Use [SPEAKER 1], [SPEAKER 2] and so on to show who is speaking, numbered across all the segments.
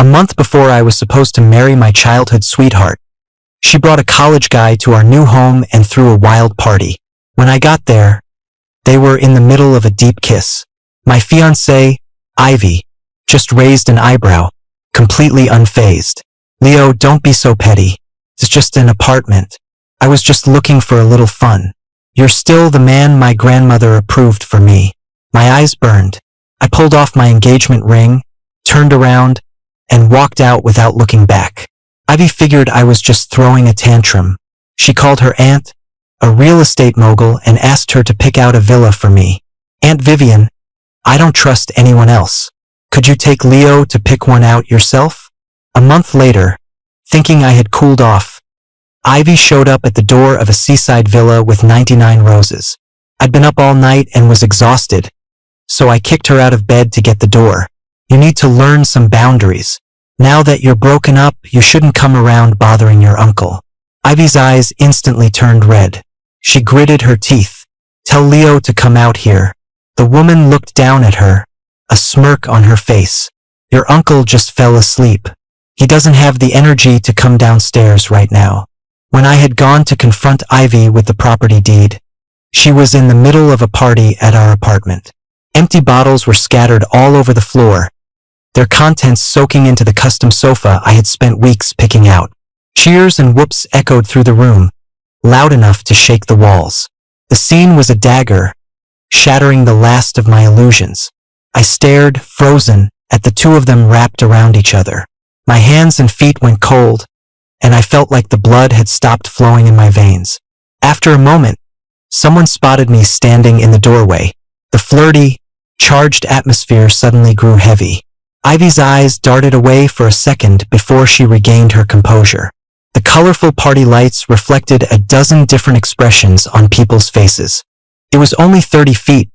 [SPEAKER 1] month before I was supposed to marry my childhood sweetheart. She brought a college guy to our new home and threw a wild party. When I got there, they were in the middle of a deep kiss. My fiancée, Ivy, just raised an eyebrow, completely unfazed. Leo, don't be so petty. It's just an apartment. I was just looking for a little fun. You're still the man my grandmother approved for me. My eyes burned. I pulled off my engagement ring, turned around, and walked out without looking back. Ivy figured I was just throwing a tantrum. She called her aunt, a real estate mogul, and asked her to pick out a villa for me. Aunt Vivian, I don't trust anyone else. Could you take Leo to pick one out yourself? A month later, thinking I had cooled off, Ivy showed up at the door of a seaside villa with 99 roses. I'd been up all night and was exhausted, so I kicked her out of bed to get the door. You need to learn some boundaries. Now that you're broken up, you shouldn't come around bothering your uncle. Ivy's eyes instantly turned red. She gritted her teeth. Tell Leo to come out here. The woman looked down at her, a smirk on her face. Your uncle just fell asleep. He doesn't have the energy to come downstairs right now. When I had gone to confront Ivy with the property deed, she was in the middle of a party at our apartment. Empty bottles were scattered all over the floor, their contents soaking into the custom sofa I had spent weeks picking out. Cheers and whoops echoed through the room, loud enough to shake the walls. The scene was a dagger, shattering the last of my illusions. I stared, frozen, at the two of them wrapped around each other. My hands and feet went cold, and I felt like the blood had stopped flowing in my veins. After a moment, someone spotted me standing in the doorway. The flirty, charged atmosphere suddenly grew heavy. Ivy's eyes darted away for a second before she regained her composure. The colorful party lights reflected a dozen different expressions on people's faces. It was only 30 feet,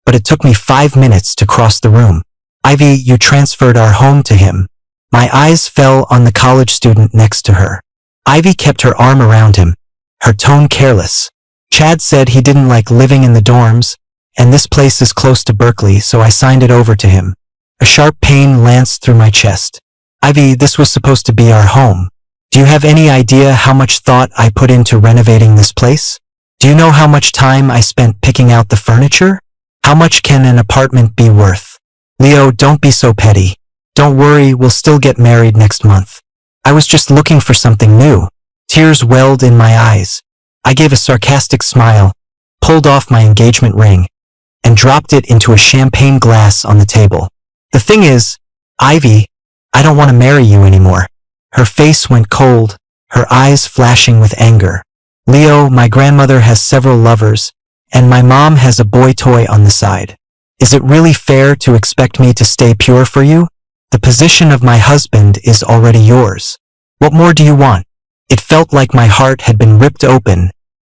[SPEAKER 1] but it took me 5 minutes to cross the room. Ivy, you transferred our home to him. My eyes fell on the college student next to her. Ivy kept her arm around him, her tone careless. Chad said he didn't like living in the dorms, and this place is close to Berkeley, so I signed it over to him. A sharp pain lanced through my chest. Ivy, this was supposed to be our home. Do you have any idea how much thought I put into renovating this place? Do you know how much time I spent picking out the furniture? How much can an apartment be worth? Leo, don't be so petty. Don't worry, we'll still get married next month. I was just looking for something new. Tears welled in my eyes. I gave a sarcastic smile, pulled off my engagement ring, and dropped it into a champagne glass on the table. The thing is, Ivy, I don't want to marry you anymore. Her face went cold, her eyes flashing with anger. Leo, my grandmother has several lovers, and my mom has a boy toy on the side. Is it really fair to expect me to stay pure for you? The position of my husband is already yours. What more do you want? It felt like my heart had been ripped open,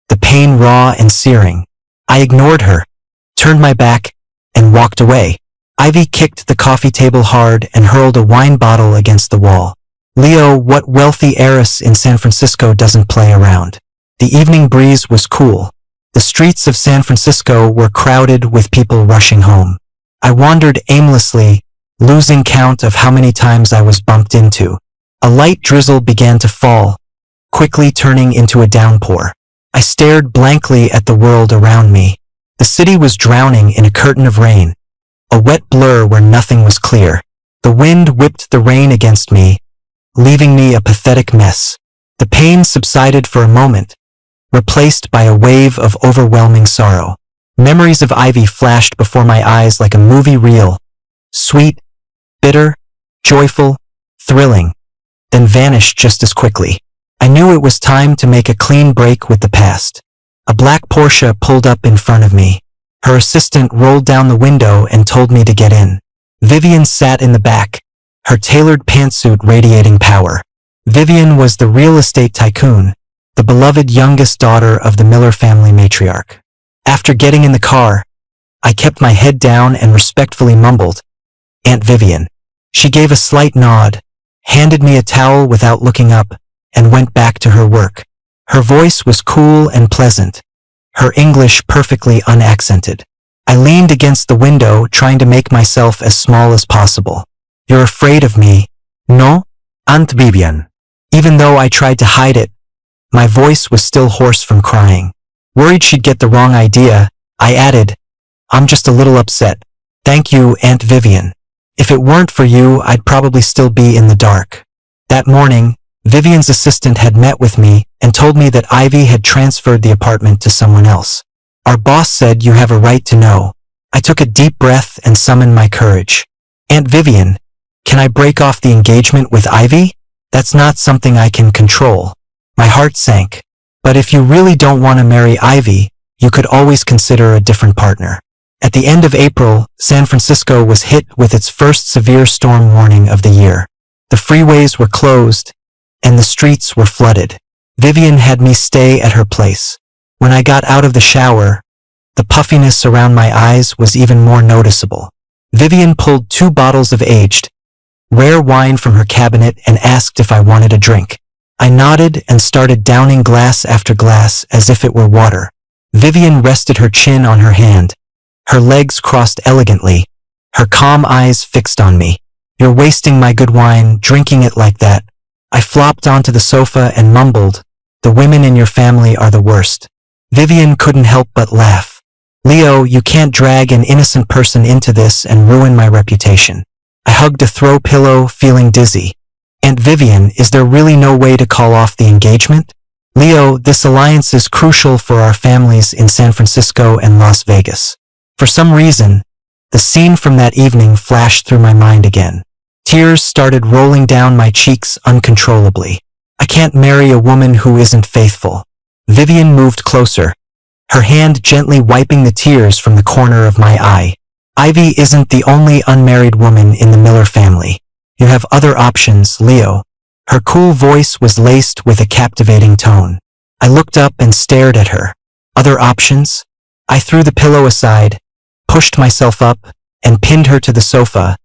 [SPEAKER 1] the pain raw and searing. I ignored her, turned my back, and walked away. Ivy kicked the coffee table hard and hurled a wine bottle against the wall. Leo, what wealthy heiress in San Francisco doesn't play around? The evening breeze was cool. The streets of San Francisco were crowded with people rushing home. I wandered aimlessly, losing count of how many times I was bumped into. A light drizzle began to fall, quickly turning into a downpour. I stared blankly at the world around me. The city was drowning in a curtain of rain, a wet blur where nothing was clear. The wind whipped the rain against me, leaving me a pathetic mess. The pain subsided for a moment, replaced by a wave of overwhelming sorrow. Memories of Ivy flashed before my eyes like a movie reel. Sweet, bitter, joyful, thrilling, then vanished just as quickly. I knew it was time to make a clean break with the past. A black Porsche pulled up in front of me. Her assistant rolled down the window and told me to get in. Vivian sat in the back, her tailored pantsuit radiating power. Vivian was the real estate tycoon, the beloved youngest daughter of the Miller family matriarch. After getting in the car, I kept my head down and respectfully mumbled, "Aunt Vivian." She gave a slight nod, handed me a towel without looking up, and went back to her work. Her voice was cool and pleasant, her English perfectly unaccented. I leaned against the window, trying to make myself as small as possible. "You're afraid of me," No, Aunt Vivian. Even though I tried to hide it, my voice was still hoarse from crying. Worried she'd get the wrong idea, I added, I'm just a little upset. Thank you, Aunt Vivian. If it weren't for you, I'd probably still be in the dark. That morning, Vivian's assistant had met with me and told me that Ivy had transferred the apartment to someone else. Our boss said you have a right to know. I took a deep breath and summoned my courage. Aunt Vivian, can I break off the engagement with Ivy? That's not something I can control. My heart sank. But if you really don't want to marry Ivy, you could always consider a different partner. At the end of April, San Francisco was hit with its first severe storm warning of the year. The freeways were closed, and the streets were flooded. Vivian had me stay at her place. When I got out of the shower, the puffiness around my eyes was even more noticeable. Vivian pulled 2 bottles of aged, rare wine from her cabinet and asked if I wanted a drink. I nodded and started downing glass after glass as if it were water. Vivian rested her chin on her hand. Her legs crossed elegantly, her calm eyes fixed on me. You're wasting my good wine, drinking it like that. I flopped onto the sofa and mumbled, the women in your family are the worst. Vivian couldn't help but laugh. Leo, you can't drag an innocent person into this and ruin my reputation. I hugged a throw pillow, feeling dizzy. Aunt Vivian, is there really no way to call off the engagement? Leo, this alliance is crucial for our families in San Francisco and Las Vegas. For some reason, the scene from that evening flashed through my mind again. Tears started rolling down my cheeks uncontrollably. I can't marry a woman who isn't faithful. Vivian moved closer, her hand gently wiping the tears from the corner of my eye. Ivy isn't the only unmarried woman in the Miller family. You have other options, Leo. Her cool voice was laced with a captivating tone. I looked up and stared at her. Other options? I threw the pillow aside, pushed myself up, and pinned her to the sofa,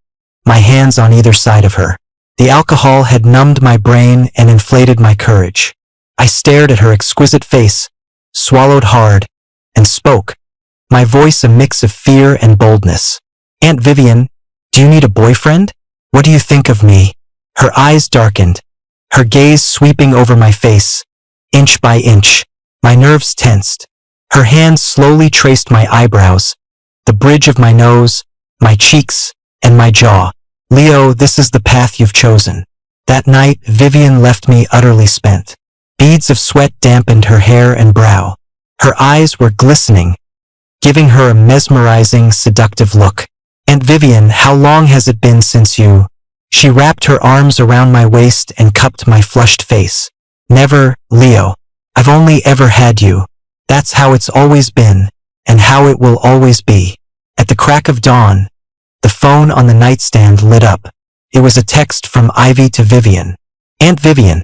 [SPEAKER 1] my hands on either side of her. The alcohol had numbed my brain and inflated my courage. I stared at her exquisite face, swallowed hard, and spoke, my voice a mix of fear and boldness. Aunt Vivian, do you need a boyfriend? What do you think of me? Her eyes darkened, her gaze sweeping over my face, inch by inch. My nerves tensed. Her hand slowly traced my eyebrows, the bridge of my nose, my cheeks, and my jaw. Leo, this is the path you've chosen. That night, Vivian left me utterly spent. Beads of sweat dampened her hair and brow. Her eyes were glistening, giving her a mesmerizing, seductive look. Aunt Vivian, how long has it been since you? She wrapped her arms around my waist and cupped my flushed face. Never, Leo. I've only ever had you. That's how it's always been, and how it will always be. At the crack of dawn, the phone on the nightstand lit up. It was a text from Ivy to Vivian. Aunt Vivian,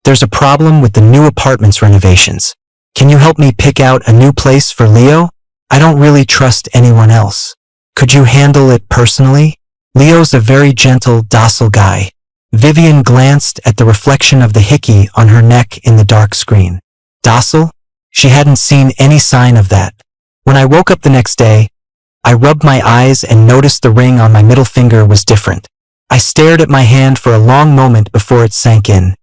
[SPEAKER 1] there's a problem with the new apartment's renovations. Can you help me pick out a new place for Leo? I don't really trust anyone else. Could you handle it personally? Leo's a very gentle, docile guy. Vivian glanced at the reflection of the hickey on her neck in the dark screen. Docile? She hadn't seen any sign of that. When I woke up the next day, I rubbed my eyes and noticed the ring on my middle finger was different. I stared at my hand for a long moment before it sank in.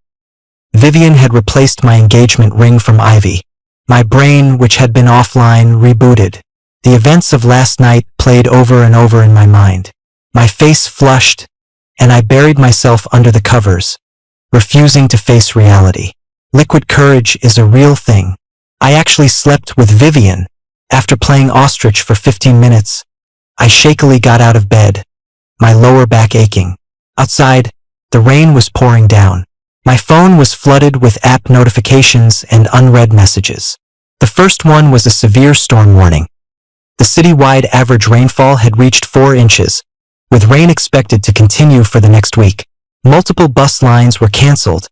[SPEAKER 1] Vivian had replaced my engagement ring from Ivy. My brain, which had been offline, rebooted. The events of last night played over and over in my mind. My face flushed, and I buried myself under the covers, refusing to face reality. Liquid courage is a real thing. I actually slept with Vivian. After playing ostrich for 15 minutes, I shakily got out of bed, my lower back aching. Outside, the rain was pouring down. My phone was flooded with app notifications and unread messages. The first one was a severe storm warning. The citywide average rainfall had reached 4 inches, with rain expected to continue for the next week. Multiple bus lines were canceled,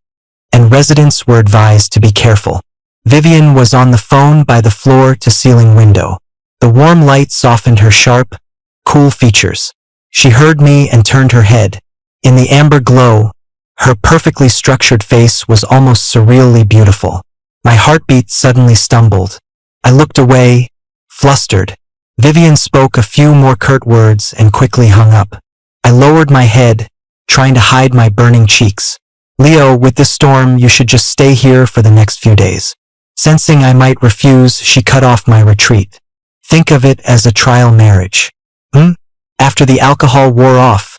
[SPEAKER 1] and residents were advised to be careful. Vivian was on the phone by the floor-to-ceiling window. The warm light softened her sharp, cool features. She heard me and turned her head. In the amber glow, her perfectly structured face was almost surreally beautiful. My heartbeat suddenly stumbled. I looked away, flustered. Vivian spoke a few more curt words and quickly hung up. I lowered my head, trying to hide my burning cheeks. Leo, with this storm, you should just stay here for the next few days. Sensing I might refuse, she cut off my retreat. Think of it as a trial marriage. After the alcohol wore off,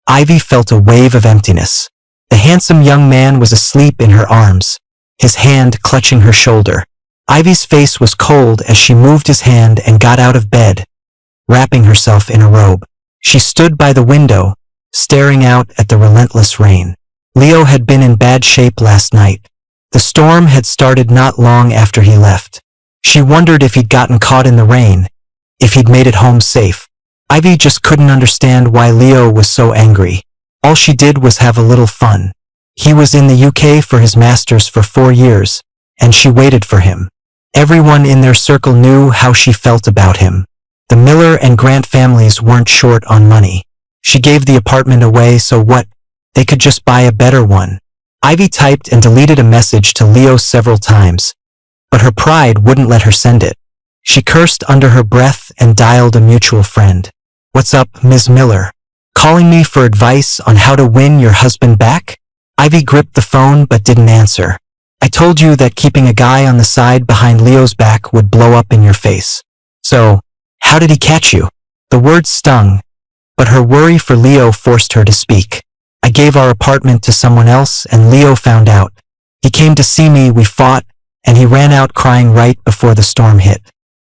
[SPEAKER 1] Ivy felt a wave of emptiness. The handsome young man was asleep in her arms, his hand clutching her shoulder. Ivy's face was cold as she moved his hand and got out of bed, wrapping herself in a robe. She stood by the window, staring out at the relentless rain. Leo had been in bad shape last night. The storm had started not long after he left. She wondered if he'd gotten caught in the rain, if he'd made it home safe. Ivy just couldn't understand why Leo was so angry. All she did was have a little fun. He was in the UK for his masters for 4 years, and she waited for him. Everyone in their circle knew how she felt about him. The Miller and Grant families weren't short on money. She gave the apartment away, so what? They could just buy a better one. Ivy typed and deleted a message to Leo several times, but her pride wouldn't let her send it. She cursed under her breath and dialed a mutual friend. "What's up, Ms. Miller? Calling me for advice on how to win your husband back?" Ivy gripped the phone but didn't answer. "I told you that keeping a guy on the side behind Leo's back would blow up in your face. So, how did he catch you?" The words stung, but her worry for Leo forced her to speak. "I gave our apartment to someone else and Leo found out. He came to see me, we fought, and he ran out crying right before the storm hit."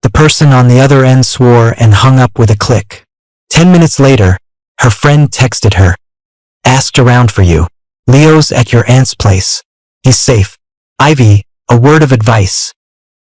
[SPEAKER 1] The person on the other end swore and hung up with a click. 10 minutes later, her friend texted her. "Asked around for you. Leo's at your aunt's place. He's safe." "Ivy, a word of advice.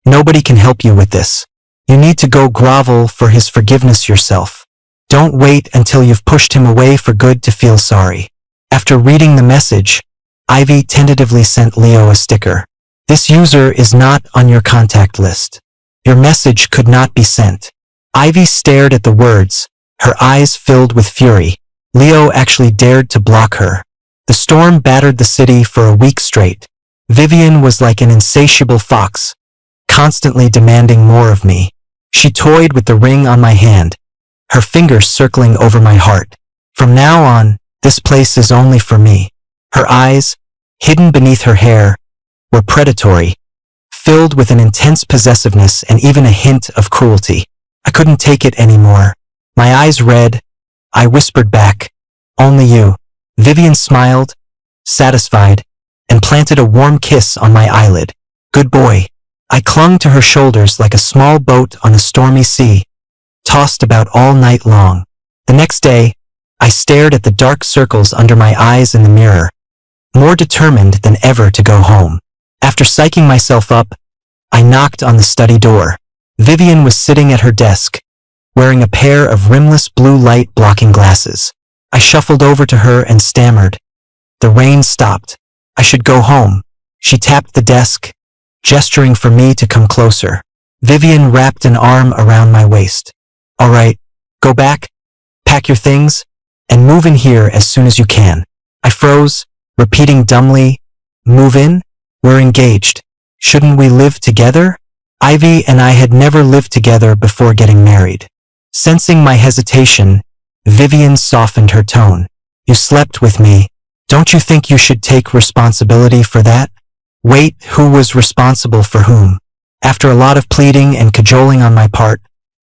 [SPEAKER 1] Nobody can help you with this. You need to go grovel for his forgiveness yourself. Don't wait until you've pushed him away for good to feel sorry." After reading the message, Ivy tentatively sent Leo a sticker. "This user is not on your contact list. Your message could not be sent." Ivy stared at the words, her eyes filled with fury. Leo actually dared to block her. The storm battered the city for a week straight. Vivian was like an insatiable fox, constantly demanding more of me. She toyed with the ring on my hand, her fingers circling over my heart. "From now on, this place is only for me." Her eyes, hidden beneath her hair, were predatory, filled with an intense possessiveness and even a hint of cruelty. I couldn't take it anymore. My eyes red, I whispered back, "Only you." Vivian smiled, satisfied, and planted a warm kiss on my eyelid. "Good boy." I clung to her shoulders like a small boat on a stormy sea, tossed about all night long. The next day, I stared at the dark circles under my eyes in the mirror, more determined than ever to go home. After psyching myself up, I knocked on the study door. Vivian was sitting at her desk, wearing a pair of rimless blue light-blocking glasses. I shuffled over to her and stammered. The rain stopped. "I should go home." She tapped the desk, gesturing for me to come closer. Vivian wrapped an arm around my waist. "All right, go back, pack your things, and move in here as soon as you can." I froze, repeating dumbly, "Move in? We're engaged. Shouldn't we live together?" Ivy and I had never lived together before getting married. Sensing my hesitation, Vivian softened her tone. "You slept with me. Don't you think you should take responsibility for that?" Wait, who was responsible for whom? After a lot of pleading and cajoling on my part,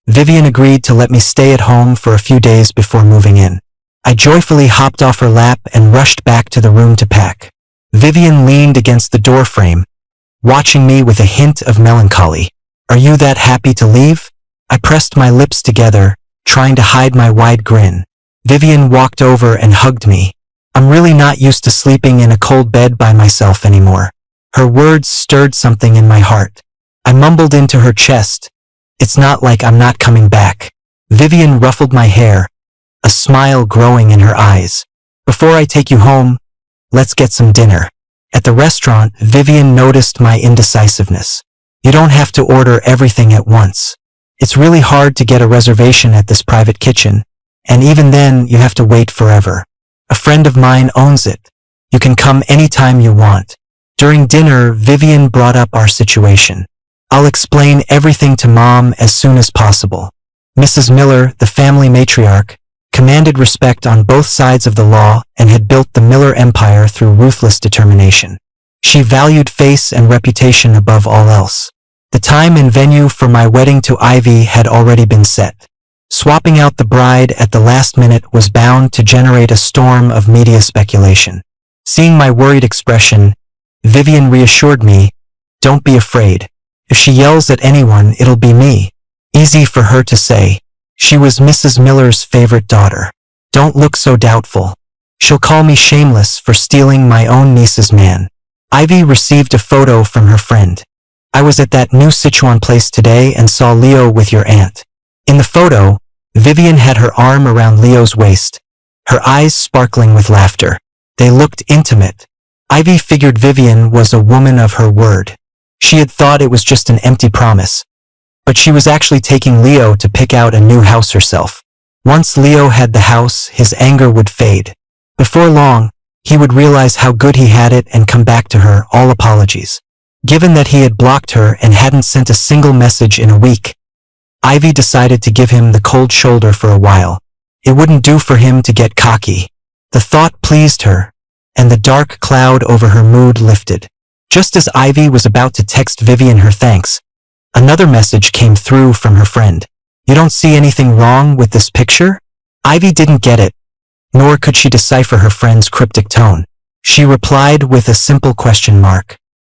[SPEAKER 1] Vivian agreed to let me stay at home for a few days before moving in. I joyfully hopped off her lap and rushed back to the room to pack. Vivian leaned against the doorframe, watching me with a hint of melancholy. "Are you that happy to leave?" I pressed my lips together, trying to hide my wide grin. Vivian walked over and hugged me. "I'm really not used to sleeping in a cold bed by myself anymore." Her words stirred something in my heart. I mumbled into her chest, "It's not like I'm not coming back." Vivian ruffled my hair, a smile growing in her eyes. "Before I take you home, let's get some dinner." At the restaurant, Vivian noticed my indecisiveness. "You don't have to order everything at once. It's really hard to get a reservation at this private kitchen, and even then you have to wait forever. A friend of mine owns it. You can come anytime you want." During dinner, Vivian brought up our situation. "I'll explain everything to Mom as soon as possible." Mrs. Miller, the family matriarch, commanded respect on both sides of the law, and had built the Miller empire through ruthless determination. She valued face and reputation above all else. The time and venue for my wedding to Ivy had already been set. Swapping out the bride at the last minute was bound to generate a storm of media speculation. Seeing my worried expression, Vivian reassured me, "Don't be afraid. If she yells at anyone, it'll be me." Easy for her to say. She was Mrs. Miller's favorite daughter. "Don't look so doubtful. She'll call me shameless for stealing my own niece's man." Ivy received a photo from her friend. "I was at that new Sichuan place today and saw Leo with your aunt." In the photo, Vivian had her arm around Leo's waist, her eyes sparkling with laughter. They looked intimate. Ivy figured Vivian was a woman of her word. She had thought it was just an empty promise. But she was actually taking Leo to pick out a new house herself. Once Leo had the house, his anger would fade. Before long, he would realize how good he had it and come back to her, all apologies. Given that he had blocked her and hadn't sent a single message in a week, Ivy decided to give him the cold shoulder for a while. It wouldn't do for him to get cocky. The thought pleased her, and the dark cloud over her mood lifted. Just as Ivy was about to text Vivian her thanks, another message came through from her friend. "You don't see anything wrong with this picture?" Ivy didn't get it, nor could she decipher her friend's cryptic tone. She replied with a simple question mark.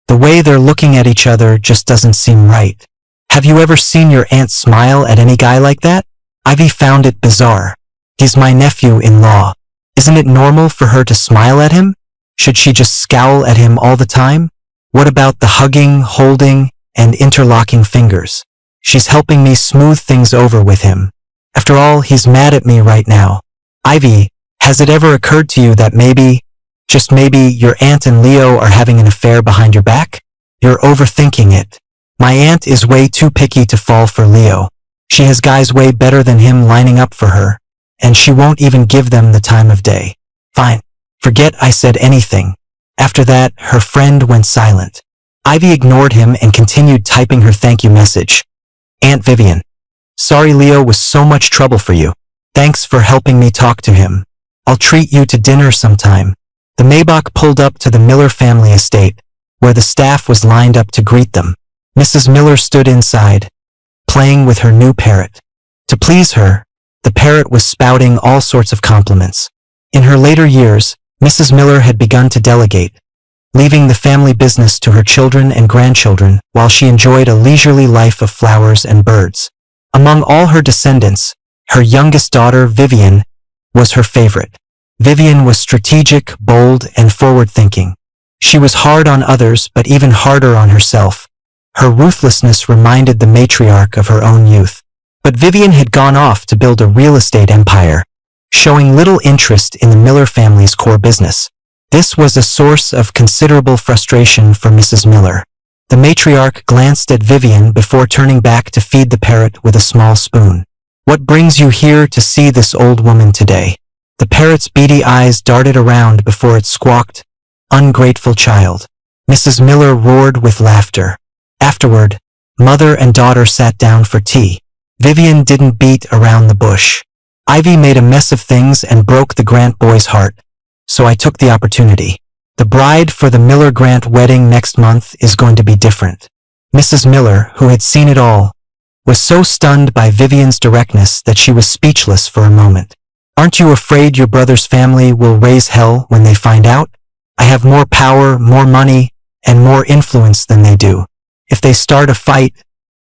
[SPEAKER 1] "The way they're looking at each other just doesn't seem right. Have you ever seen your aunt smile at any guy like that?" Ivy found it bizarre. "He's my nephew-in-law. Isn't it normal for her to smile at him? Should she just scowl at him all the time? What about the hugging, holding, and interlocking fingers? She's helping me smooth things over with him. After all, he's mad at me right now." "Ivy, has it ever occurred to you that maybe, just maybe, your aunt and Leo are having an affair behind your back? You're overthinking it. My aunt is way too picky to fall for Leo. She has guys way better than him lining up for her, and she won't even give them the time of day." "Fine. Forget I said anything." After that, her friend went silent. Ivy ignored him and continued typing her thank you message. "Aunt Vivian, sorry Leo was so much trouble for you. Thanks for helping me talk to him. I'll treat you to dinner sometime." The Maybach pulled up to the Miller family estate, where the staff was lined up to greet them. Mrs. Miller stood inside, playing with her new parrot. To please her, the parrot was spouting all sorts of compliments. In her later years, Mrs. Miller had begun to delegate, leaving the family business to her children and grandchildren while she enjoyed a leisurely life of flowers and birds. Among all her descendants, her youngest daughter, Vivian, was her favorite. Vivian was strategic, bold, and forward-thinking. She was hard on others, but even harder on herself. Her ruthlessness reminded the matriarch of her own youth. But Vivian had gone off to build a real estate empire, showing little interest in the Miller family's core business. This was a source of considerable frustration for Mrs. Miller. The matriarch glanced at Vivian before turning back to feed the parrot with a small spoon. "What brings you here to see this old woman today?" The parrot's beady eyes darted around before it squawked, "Ungrateful child." Mrs. Miller roared with laughter. Afterward, mother and daughter sat down for tea. Vivian didn't beat around the bush. "Ivy made a mess of things and broke the Grant boy's heart, so I took the opportunity. The bride for the Miller-Grant wedding next month is going to be different." Mrs. Miller, who had seen it all, was so stunned by Vivian's directness that she was speechless for a moment. "Aren't you afraid your brother's family will raise hell when they find out? I have more power, more money, and more influence than they do. If they start a fight,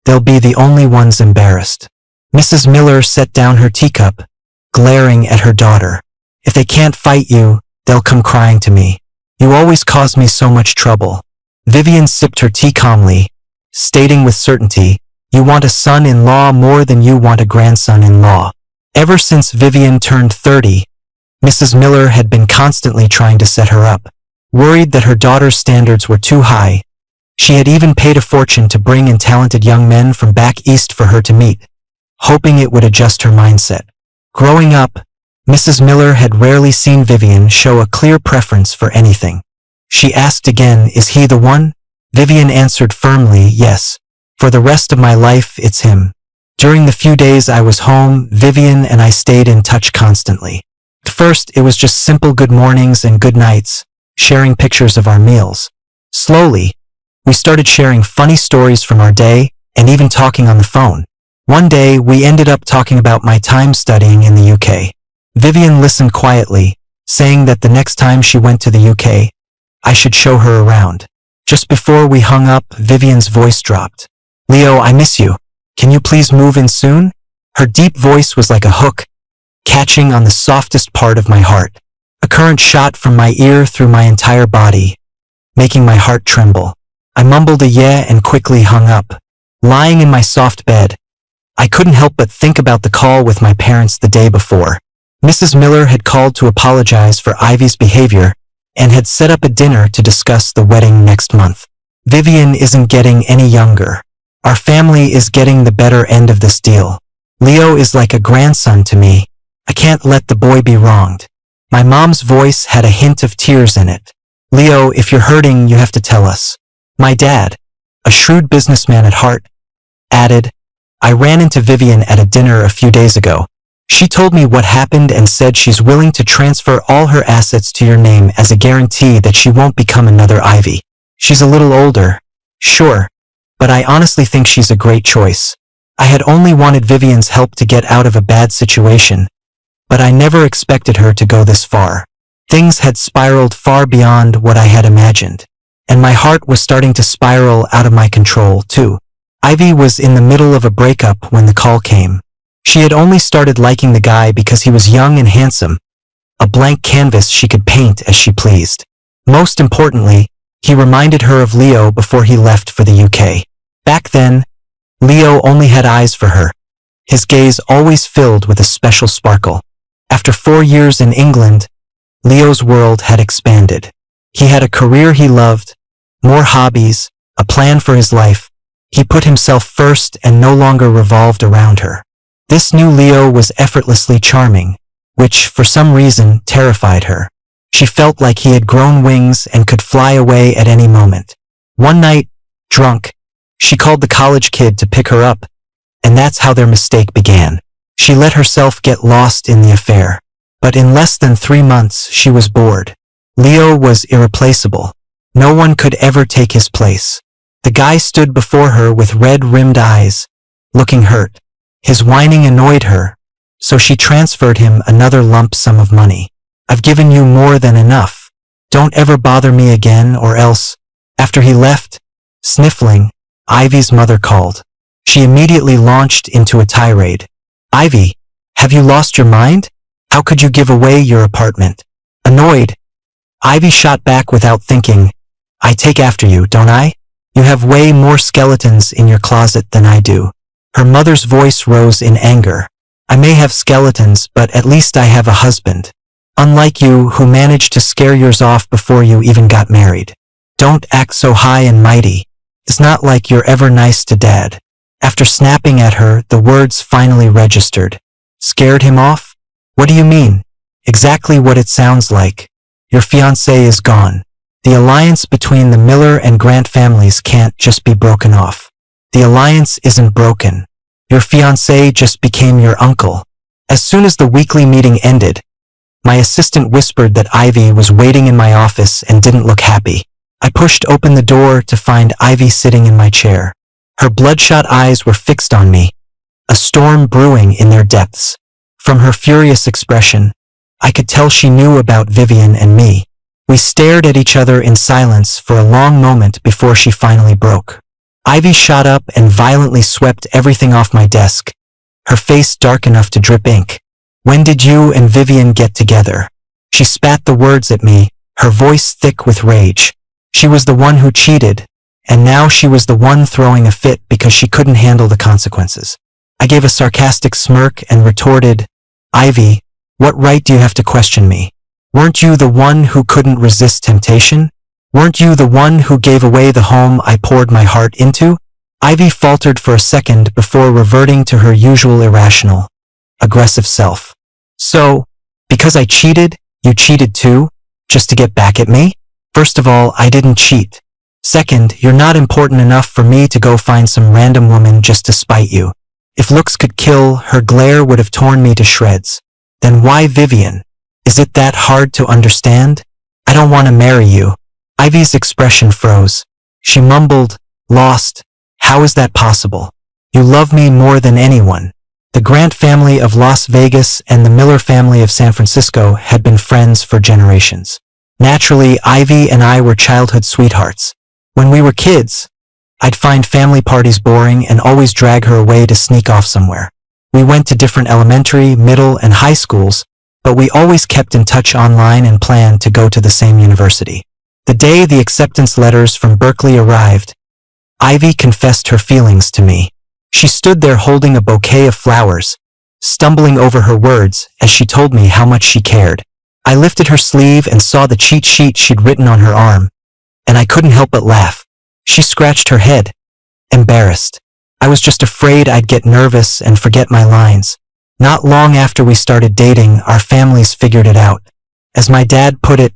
[SPEAKER 1] they'll be the only ones embarrassed." Mrs. Miller set down her teacup, glaring at her daughter. "If they can't fight you, they'll come crying to me. You always cause me so much trouble." Vivian sipped her tea calmly, stating with certainty, "You want a son-in-law more than you want a grandson-in-law." Ever since Vivian turned 30, Mrs. Miller had been constantly trying to set her up. Worried that her daughter's standards were too high, she had even paid a fortune to bring in talented young men from back east for her to meet, hoping it would adjust her mindset. Growing up, Mrs. Miller had rarely seen Vivian show a clear preference for anything. She asked again, "Is he the one?" Vivian answered firmly, "Yes. For the rest of my life, it's him." During the few days I was home, Vivian and I stayed in touch constantly. At first, it was just simple good mornings and good nights, sharing pictures of our meals. Slowly, we started sharing funny stories from our day and even talking on the phone. One day, we ended up talking about my time studying in the UK. Vivian listened quietly, saying that the next time she went to the UK, I should show her around. Just before we hung up, Vivian's voice dropped. "Leo, I miss you. Can you please move in soon?" Her deep voice was like a hook, catching on the softest part of my heart. A current shot from my ear through my entire body, making my heart tremble. I mumbled a yeah and quickly hung up. Lying in my soft bed, I couldn't help but think about the call with my parents the day before. Mrs. Miller had called to apologize for Ivy's behavior and had set up a dinner to discuss the wedding next month. Vivian isn't getting any younger. Our family is getting the better end of this deal. Leo is like a grandson to me. I can't let the boy be wronged. My mom's voice had a hint of tears in it. "Leo, if you're hurting, you have to tell us." My dad, a shrewd businessman at heart, added, "I ran into Vivian at a dinner a few days ago. She told me what happened and said she's willing to transfer all her assets to your name as a guarantee that she won't become another Ivy. She's a little older, sure, but I honestly think she's a great choice. I had only wanted Vivian's help to get out of a bad situation, but I never expected her to go this far." Things had spiraled far beyond what I had imagined, and my heart was starting to spiral out of my control, too. Ivy was in the middle of a breakup when the call came. She had only started liking the guy because he was young and handsome, a blank canvas she could paint as she pleased. Most importantly, he reminded her of Leo before he left for the UK. Back then, Leo only had eyes for her, his gaze always filled with a special sparkle. After 4 years in England, Leo's world had expanded. He had a career he loved, more hobbies, a plan for his life. He put himself first and no longer revolved around her. This new Leo was effortlessly charming, which, for some reason, terrified her. She felt like he had grown wings and could fly away at any moment. One night, drunk, she called the college kid to pick her up, and that's how their mistake began. She let herself get lost in the affair. But in less than 3 months, she was bored. Leo was irreplaceable. No one could ever take his place. The guy stood before her with red-rimmed eyes, looking hurt. His whining annoyed her, so she transferred him another lump sum of money. "I've given you more than enough. Don't ever bother me again or else." After he left, sniffling, Ivy's mother called. She immediately launched into a tirade. "Ivy, have you lost your mind? How could you give away your apartment?" Annoyed, Ivy shot back without thinking, "I take after you, don't I? You have way more skeletons in your closet than I do." Her mother's voice rose in anger. "I may have skeletons, but at least I have a husband. Unlike you, who managed to scare yours off before you even got married. Don't act so high and mighty. It's not like you're ever nice to Dad." After snapping at her, the words finally registered. "Scared him off? What do you mean?" "Exactly what it sounds like. Your fiancé is gone. The alliance between the Miller and Grant families can't just be broken off. The alliance isn't broken. Your fiancé just became your uncle." As soon as the weekly meeting ended, my assistant whispered that Ivy was waiting in my office and didn't look happy. I pushed open the door to find Ivy sitting in my chair. Her bloodshot eyes were fixed on me, a storm brewing in their depths. From her furious expression, I could tell she knew about Vivian and me. We stared at each other in silence for a long moment before she finally broke. Ivy shot up and violently swept everything off my desk, her face dark enough to drip ink. "When did you and Vivian get together?" She spat the words at me, her voice thick with rage. She was the one who cheated, and now she was the one throwing a fit because she couldn't handle the consequences. I gave a sarcastic smirk and retorted, "Ivy, what right do you have to question me? Weren't you the one who couldn't resist temptation? Weren't you the one who gave away the home I poured my heart into?" Ivy faltered for a second before reverting to her usual irrational, aggressive self. "So, because I cheated, you cheated too, just to get back at me? First of all, I didn't cheat. Second, you're not important enough for me to go find some random woman just to spite you. If looks could kill, her glare would have torn me to shreds. Then why Vivian? Is it that hard to understand? I don't want to marry you. Ivy's expression froze. She mumbled, lost. How is that possible? You love me more than anyone. The Grant family of Las Vegas and the Miller family of San Francisco had been friends for generations. Naturally, Ivy and I were childhood sweethearts. When we were kids, I'd find family parties boring and always drag her away to sneak off somewhere. We went to different elementary, middle, and high schools, but we always kept in touch online and planned to go to the same university. The day the acceptance letters from Berkeley arrived, Ivy confessed her feelings to me. She stood there holding a bouquet of flowers, stumbling over her words as she told me how much she cared. I lifted her sleeve and saw the cheat sheet she'd written on her arm, and I couldn't help but laugh. She scratched her head, embarrassed. I was just afraid I'd get nervous and forget my lines. Not long after we started dating, our families figured it out. As my dad put it,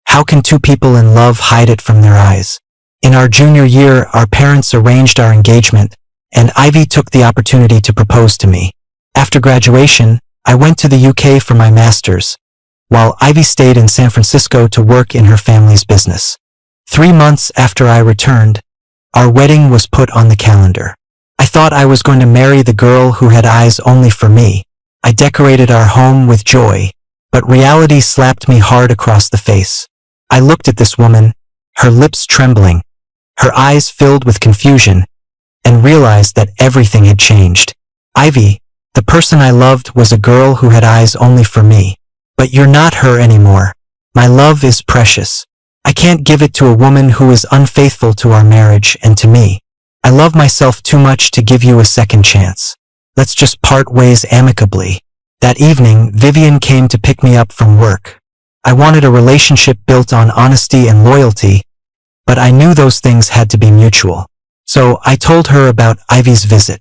[SPEAKER 1] how can two people in love hide it from their eyes? In our junior year, our parents arranged our engagement, and Ivy took the opportunity to propose to me. After graduation, I went to the UK for my master's, while Ivy stayed in San Francisco to work in her family's business. 3 months after I returned, our wedding was put on the calendar. I thought I was going to marry the girl who had eyes only for me. I decorated our home with joy, but reality slapped me hard across the face. I looked at this woman, her lips trembling, her eyes filled with confusion, and realized that everything had changed. Ivy, the person I loved, was a girl who had eyes only for me. But you're not her anymore. My love is precious. I can't give it to a woman who is unfaithful to our marriage and to me. I love myself too much to give you a second chance. Let's just part ways amicably. That evening, Vivian came to pick me up from work. I wanted a relationship built on honesty and loyalty, but I knew those things had to be mutual. So I told her about Ivy's visit.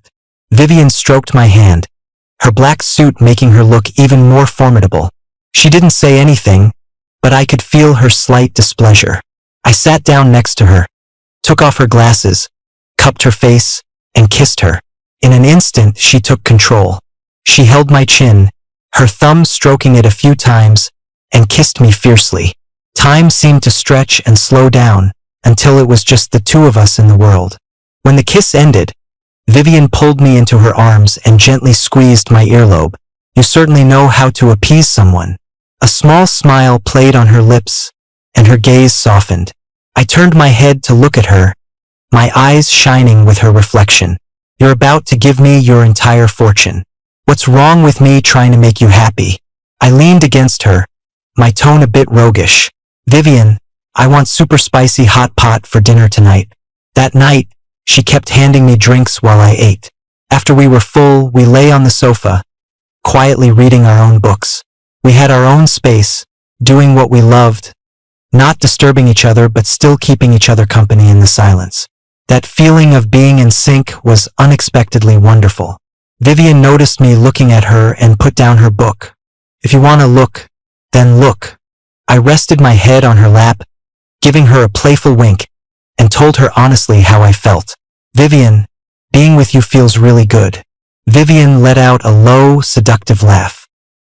[SPEAKER 1] Vivian stroked my hand, her black suit making her look even more formidable. She didn't say anything, but I could feel her slight displeasure. I sat down next to her, took off her glasses, cupped her face, and kissed her. In an instant, she took control. She held my chin, her thumb stroking it a few times, and kissed me fiercely. Time seemed to stretch and slow down until it was just the two of us in the world. When the kiss ended, Vivian pulled me into her arms and gently squeezed my earlobe. You certainly know how to appease someone. A small smile played on her lips, and her gaze softened. I turned my head to look at her, my eyes shining with her reflection. You're about to give me your entire fortune. What's wrong with me trying to make you happy? I leaned against her, my tone a bit roguish. Vivian, I want super spicy hot pot for dinner tonight. That night, she kept handing me drinks while I ate. After we were full, we lay on the sofa, quietly reading our own books. We had our own space, doing what we loved, not disturbing each other but still keeping each other company in the silence. That feeling of being in sync was unexpectedly wonderful. Vivian noticed me looking at her and put down her book. If you want to look, then look. I rested my head on her lap, giving her a playful wink, and told her honestly how I felt. Vivian, being with you feels really good. Vivian let out a low, seductive laugh.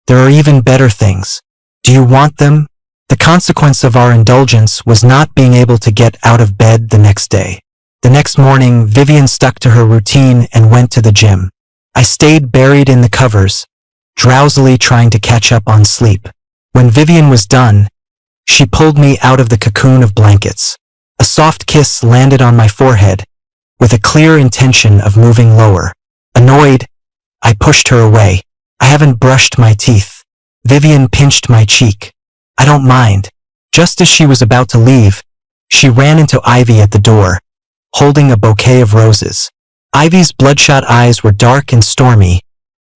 [SPEAKER 1] There are even better things. Do you want them? The consequence of our indulgence was not being able to get out of bed the next day. The next morning, Vivian stuck to her routine and went to the gym. I stayed buried in the covers, drowsily trying to catch up on sleep. When Vivian was done, she pulled me out of the cocoon of blankets. A soft kiss landed on my forehead, with a clear intention of moving lower. Annoyed, I pushed her away. I haven't brushed my teeth. Vivian pinched my cheek. I don't mind. Just as she was about to leave, she ran into Ivy at the door, holding a bouquet of roses. Ivy's bloodshot eyes were dark and stormy,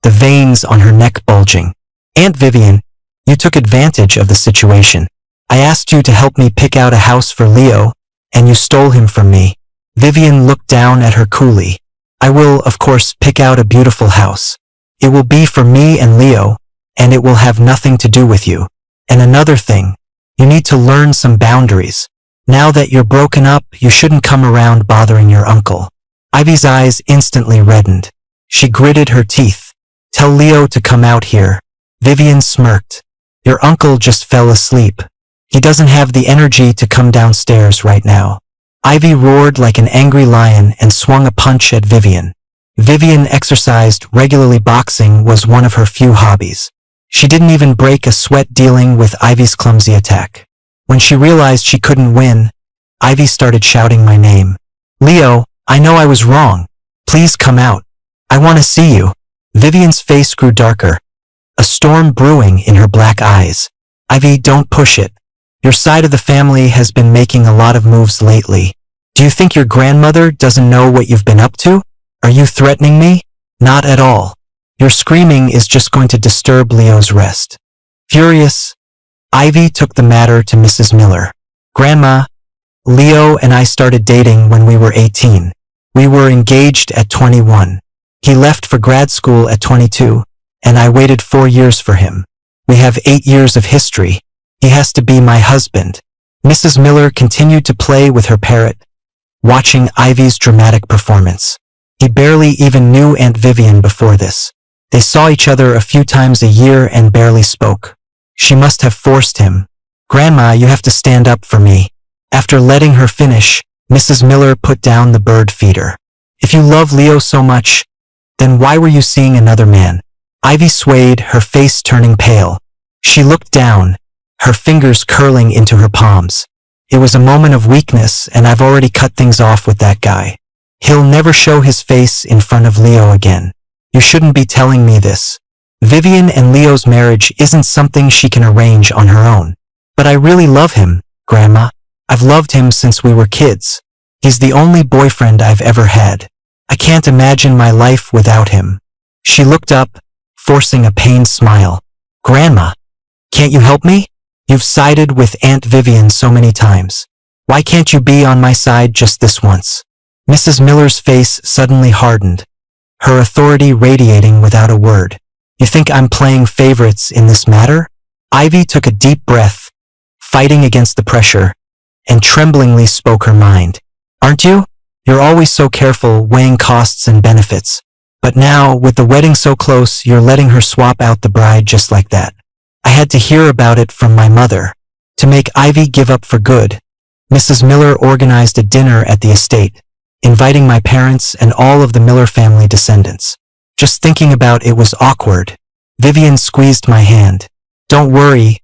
[SPEAKER 1] the veins on her neck bulging. Aunt Vivian, you took advantage of the situation. I asked you to help me pick out a house for Leo, and you stole him from me. Vivian looked down at her coolly. I will, of course, pick out a beautiful house. It will be for me and Leo, and it will have nothing to do with you. And another thing, you need to learn some boundaries. Now that you're broken up, you shouldn't come around bothering your uncle. Ivy's eyes instantly reddened. She gritted her teeth. Tell Leo to come out here. Vivian smirked. Your uncle just fell asleep. He doesn't have the energy to come downstairs right now. Ivy roared like an angry lion and swung a punch at Vivian. Vivian exercised regularly. Boxing was one of her few hobbies. She didn't even break a sweat dealing with Ivy's clumsy attack. When she realized she couldn't win, Ivy started shouting my name. Leo, I know I was wrong. Please come out. I want to see you. Vivian's face grew darker, a storm brewing in her black eyes. Ivy, don't push it. Your side of the family has been making a lot of moves lately. Do you think your grandmother doesn't know what you've been up to? Are you threatening me? Not at all. Your screaming is just going to disturb Leo's rest. Furious, Ivy took the matter to Mrs. Miller. Grandma, Leo and I started dating when we were 18. We were engaged at 21. He left for grad school at 22, and I waited 4 years for him. We have 8 years of history. He has to be my husband. Mrs. Miller continued to play with her parrot, watching Ivy's dramatic performance. He barely even knew Aunt Vivian before this. They saw each other a few times a year and barely spoke. She must have forced him. Grandma, you have to stand up for me. After letting her finish, Mrs. Miller put down the bird feeder. If you love Leo so much, then why were you seeing another man? Ivy swayed, her face turning pale. She looked down, her fingers curling into her palms. It was a moment of weakness, and I've already cut things off with that guy. He'll never show his face in front of Leo again. You shouldn't be telling me this. Vivian and Leo's marriage isn't something she can arrange on her own. But I really love him, Grandma. I've loved him since we were kids. He's the only boyfriend I've ever had. I can't imagine my life without him. She looked up, forcing a pained smile. Grandma, can't you help me? You've sided with Aunt Vivian so many times. Why can't you be on my side just this once? Mrs. Miller's face suddenly hardened, her authority radiating without a word. You think I'm playing favorites in this matter? Ivy took a deep breath, fighting against the pressure, and tremblingly spoke her mind. Aren't you? You're always so careful weighing costs and benefits. But now, with the wedding so close, you're letting her swap out the bride just like that. I had to hear about it from my mother. To make Ivy give up for good, Mrs. Miller organized a dinner at the estate, inviting my parents and all of the Miller family descendants. Just thinking about it was awkward. Vivian squeezed my hand. Don't worry,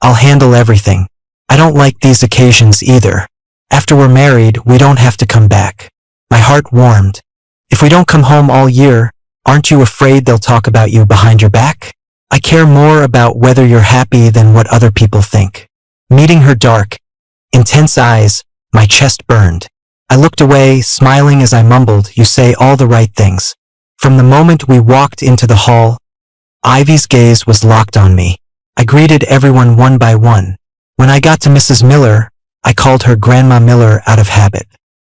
[SPEAKER 1] I'll handle everything. I don't like these occasions either. After we're married, we don't have to come back. My heart warmed. If we don't come home all year, aren't you afraid they'll talk about you behind your back? I care more about whether you're happy than what other people think. Meeting her dark, intense eyes, my chest burned. I looked away, smiling as I mumbled, "You say all the right things." From the moment we walked into the hall, Ivy's gaze was locked on me. I greeted everyone one by one. When I got to Mrs. Miller, I called her Grandma Miller out of habit.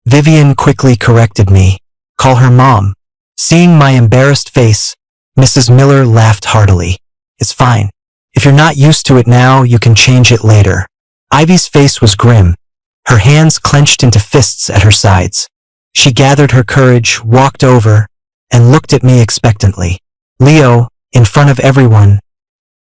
[SPEAKER 1] Vivian quickly corrected me. Call her Mom. Seeing my embarrassed face, Mrs. Miller laughed heartily. It's fine. If you're not used to it now, you can change it later. Ivy's face was grim, her hands clenched into fists at her sides. She gathered her courage, walked over, and looked at me expectantly. Leo, in front of everyone,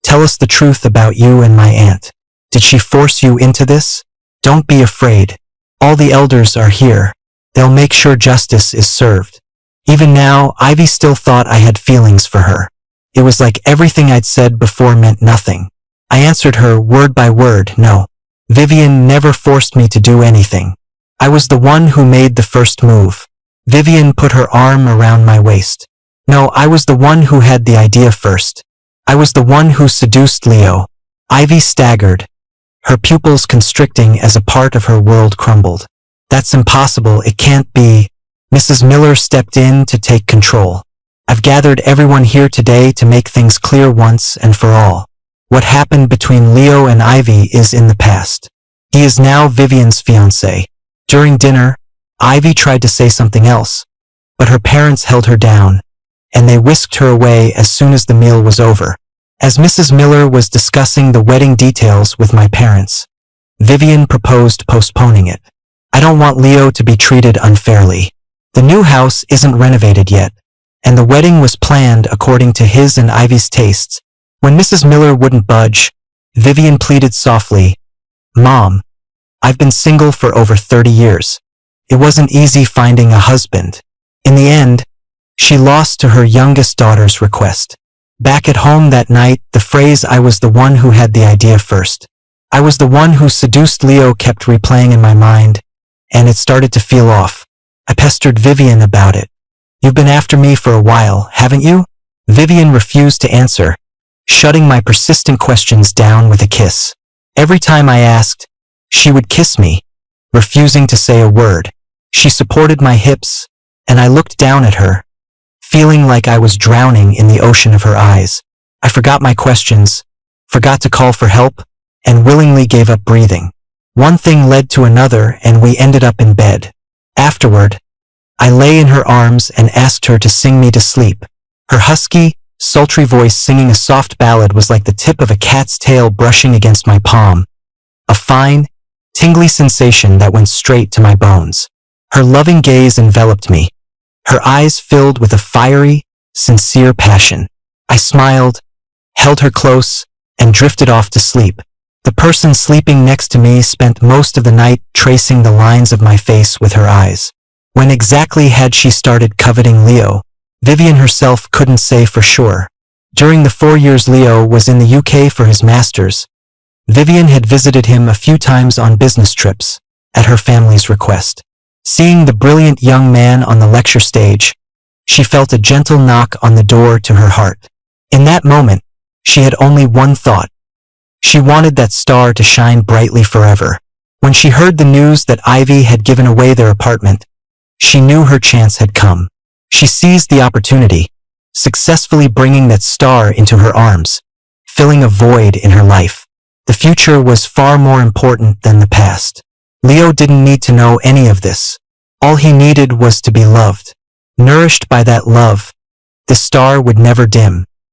[SPEAKER 1] tell us the truth about you and my aunt. Did she force you into this? Don't be afraid. All the elders are here. They'll make sure justice is served. Even now, Ivy still thought I had feelings for her. It was like everything I'd said before meant nothing. I answered her word by word, no. Vivian never forced me to do anything. I was the one who made the first move. Vivian put her arm around my waist. No, I was the one who had the idea first. I was the one who seduced Leo. Ivy staggered, her pupils constricting as a part of her world crumbled. That's impossible, it can't be. Mrs. Miller stepped in to take control. I've gathered everyone here today to make things clear once and for all. What happened between Leo and Ivy is in the past. He is now Vivian's fiancé. During dinner, Ivy tried to say something else, but her parents held her down, and they whisked her away as soon as the meal was over. As Mrs. Miller was discussing the wedding details with my parents, Vivian proposed postponing it. I don't want Leo to be treated unfairly. The new house isn't renovated yet. and the wedding was planned according to his and Ivy's tastes. When Mrs. Miller wouldn't budge, Vivian pleaded softly, "Mom, I've been single for over 30 years. It wasn't easy finding a husband." In the end, she lost to her youngest daughter's request. Back at home that night, the phrase "I was the one who had the idea first. I was the one who seduced Leo" kept replaying in my mind, and it started to feel off. I pestered Vivian about it. "You've been after me for a while, haven't you?" Vivian refused to answer, shutting my persistent questions down with a kiss. Every time I asked, she would kiss me, refusing to say a word. She supported my hips, and I looked down at her, feeling like I was drowning in the ocean of her eyes. I forgot my questions, forgot to call for help, and willingly gave up breathing. One thing led to another, and we ended up in bed. Afterward, I lay in her arms and asked her to sing me to sleep. Her husky, sultry voice singing a soft ballad was like the tip of a cat's tail brushing against my palm, a fine, tingly sensation that went straight to my bones. Her loving gaze enveloped me, her eyes filled with a fiery, sincere passion. I smiled, held her close, and drifted off to sleep. The person sleeping next to me spent most of the night tracing the lines of my face with her eyes. When exactly had she started coveting Leo? Vivian herself couldn't say for sure. During the 4 years Leo was in the UK for his master's, Vivian had visited him a few times on business trips, at her family's request. Seeing the brilliant young man on the lecture stage, she felt a gentle knock on the door to her heart. In that moment, she had only one thought. She wanted that star to shine brightly forever. When she heard the news that Ivy had given away their apartment, she knew her chance had come. She seized the opportunity, successfully bringing that star into her arms, filling a void in her life. The future was far more important than the past. Leo didn't need to know any of this. All he needed was to be loved. Nourished by that love, the star would never dim.